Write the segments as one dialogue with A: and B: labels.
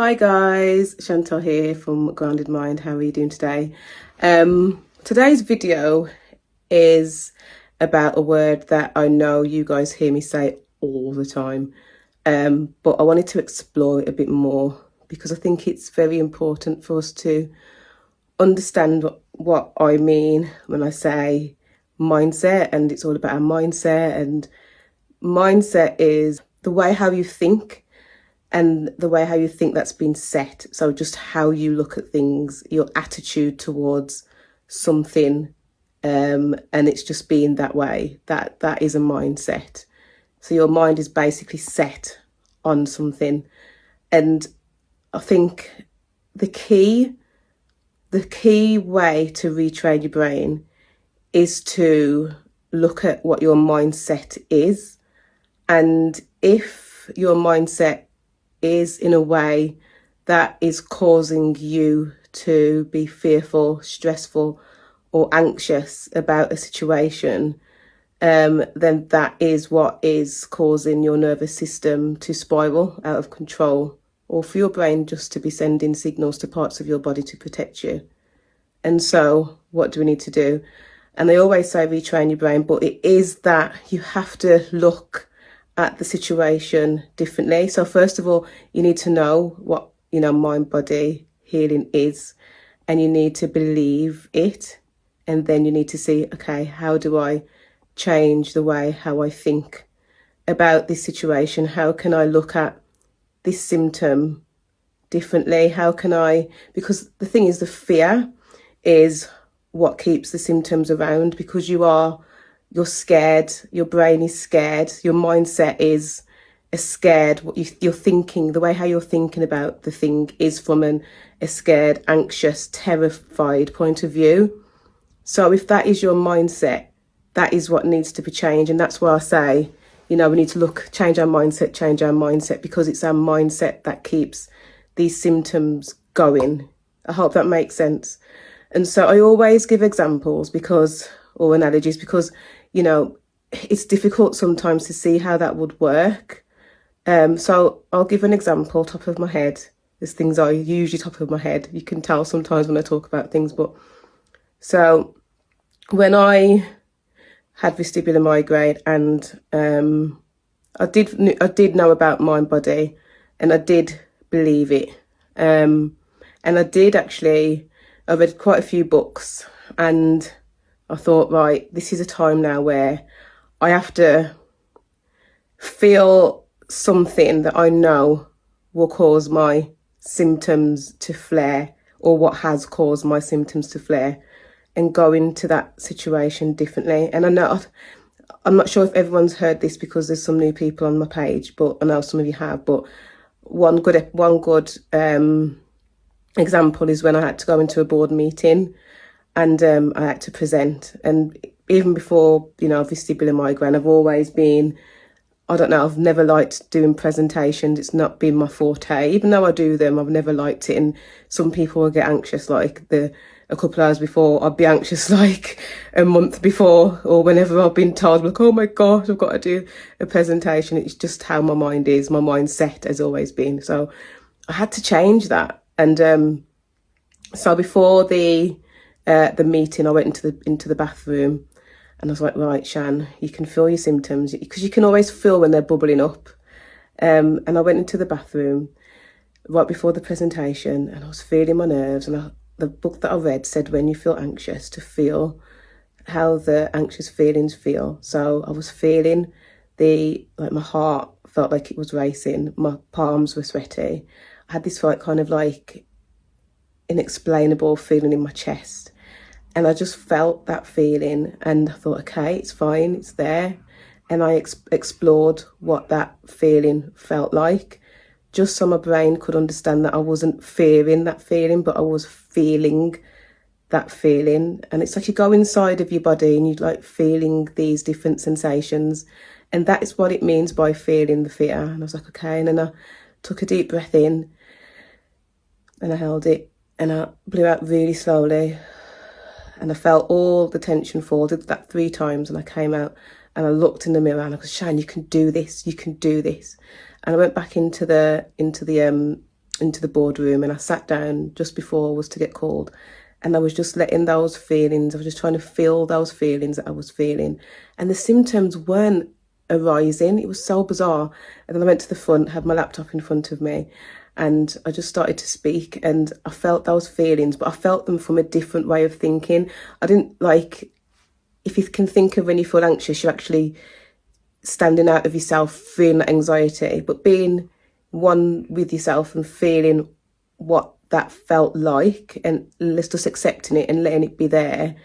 A: Hi guys, Chantal here from Grounded Mind. How are you doing today? Today's video is about a word that I know you guys hear me say all the time, but I wanted to explore it a bit more because I think it's very important for us to understand what I mean when I say mindset, and it's all about our mindset. And mindset is the way how you think, and the way how you think that's been set. So just how you look at things, your attitude towards something, and it's just being that way. That is a mindset. So your mind is basically set on something. And I think the key way to retrain your brain is to look at what your mindset is. And if your mindset is in a way that is causing you to be fearful, stressful, or anxious about a situation, then that is what is causing your nervous system to spiral out of control, or for your brain just to be sending signals to parts of your body to protect you. And so what do we need to do? And they always say retrain your brain, but it is that you have to look at the situation differently. So first of all, you need to know what, mind body healing is, and you need to believe it. And then you need to see, okay, how do I change the way how I think about this situation? How can I look at this symptom differently? How can I, because the thing is, the fear is what keeps the symptoms around, because you're scared, your brain is scared, your mindset is scared. What you're thinking, the way how you're thinking about the thing is from a scared, anxious, terrified point of view. So if that is your mindset, that is what needs to be changed. And that's why I say, we need to change our mindset, because it's our mindset that keeps these symptoms going. I hope that makes sense. And so I always give examples or analogies because, it's difficult sometimes to see how that would work. So I'll give an example, top of my head. There's things I usually top of my head. You can tell sometimes when I talk about things. But so when I had vestibular migraine, and I did know about mind body, and I did believe it. And I did I read quite a few books, and I thought, right, this is a time now where I have to feel something that I know will cause my symptoms to flare, or what has caused my symptoms to flare, and go into that situation differently. And I'm not sure if everyone's heard this, because there's some new people on my page, but I know some of you have. But one good example is when I had to go into a board meeting, and I had to present. And even before, vestibular migraine, I've always been, I've never liked doing presentations. It's not been my forte. Even though I do them, I've never liked it. And some people will get anxious like a couple of hours before. I'd be anxious like a month before, or whenever I've been told, like, oh my gosh, I've got to do a presentation. It's just how my mind is. My mindset has always been. So I had to change that. And so before the meeting, I went into the bathroom, and I was like, right, Shan, you can feel your symptoms, because you can always feel when they're bubbling up. And I went into the bathroom right before the presentation, and I was feeling my nerves. And the book that I read said, when you feel anxious, to feel how the anxious feelings feel. So I was feeling my heart felt like it was racing. My palms were sweaty. I had this kind of inexplainable feeling in my chest. And I just felt that feeling, and I thought, okay, it's fine, it's there. And I explored what that feeling felt like, just so my brain could understand that I wasn't fearing that feeling, but I was feeling that feeling. And it's like you go inside of your body and you're feeling these different sensations. And that is what it means by feeling the fear. And I was like, okay. And then I took a deep breath in, and I held it, and I blew out really slowly. And I felt all the tension fall. I did that 3 times, and I came out, and I looked in the mirror, and I was, Shan, you can do this, you can do this. And I went back into the into the boardroom, and I sat down just before I was to get called, and I was just letting those feelings, I was just trying to feel those feelings that I was feeling, and the symptoms weren't arising. It was so bizarre. And then I went to the front, had my laptop in front of me, and I just started to speak, and I felt those feelings, but I felt them from a different way of thinking. I didn't like, if you can think of when you feel anxious, you're actually standing out of yourself, feeling that anxiety, but being one with yourself and feeling what that felt like, and let's just accepting it and letting it be there.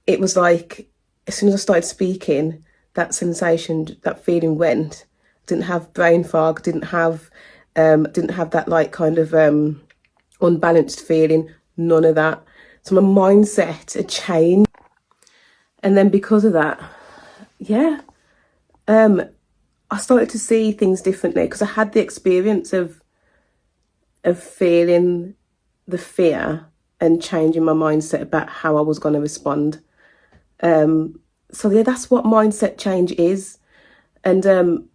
A: It was like, as soon as I started speaking, that sensation, that feeling went. Didn't have brain fog, didn't have that like kind of unbalanced feeling, none of that. So my mindset had changed. And then because of that, yeah, I started to see things differently, because I had the experience of feeling the fear and changing my mindset about how I was going to respond. So yeah, that's what mindset change is. And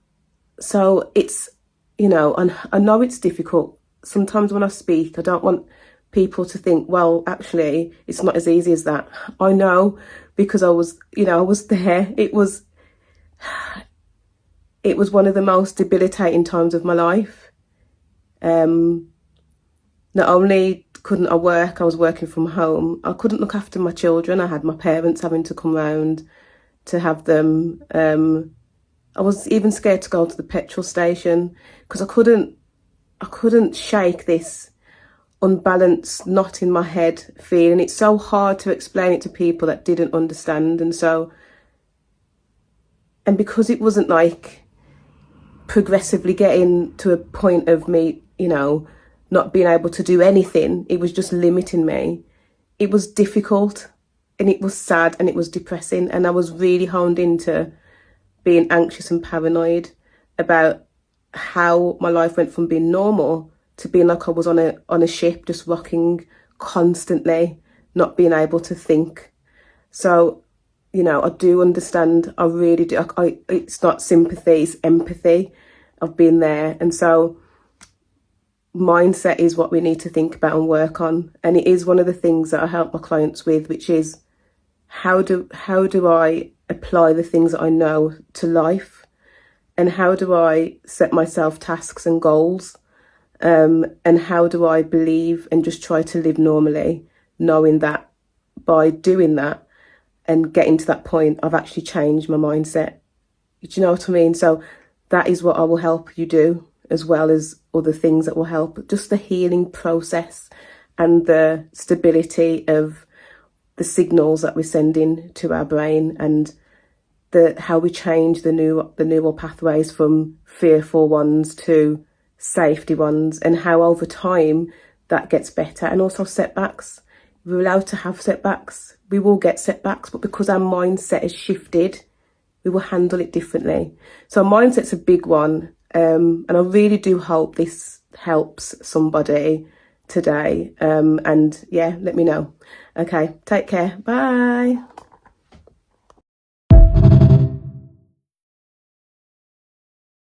A: so it's, you know, and I know it's difficult. Sometimes when I speak, I don't want people to think, well, actually, it's not as easy as that. I know, because I was, you know, I was there. It was one of the most debilitating times of my life. Not only couldn't I work, I was working from home. I couldn't look after my children. I had my parents having to come round to have them. I was even scared to go to the petrol station, because I couldn't shake this unbalanced knot in my head feeling. It's so hard to explain it to people that didn't understand. And because it wasn't like progressively getting to a point of me, you know, not being able to do anything, it was just limiting me. It was difficult, and it was sad, and it was depressing, and I was really honed into being anxious and paranoid about how my life went from being normal to being like I was on a ship, just rocking constantly, not being able to think. So, you know, I do understand. I really do. It's not sympathy, it's empathy. I've been there. And so mindset is what we need to think about and work on. And it is one of the things that I help my clients with, which is how do I apply the things that I know to life, and how do I set myself tasks and goals, and how do I believe and just try to live normally, knowing that by doing that and getting to that point, I've actually changed my mindset. Do you know what I mean? So that is what I will help you do, as well as other things that will help, just the healing process and the stability of the signals that we're sending to our brain, and how we change the neural pathways from fearful ones to safety ones, and how over time that gets better. And also setbacks. We're allowed to have setbacks. We will get setbacks, but because our mindset has shifted, we will handle it differently. So mindset's a big one. And I really do hope this helps somebody today. And yeah, let me know. Okay, take care. Bye.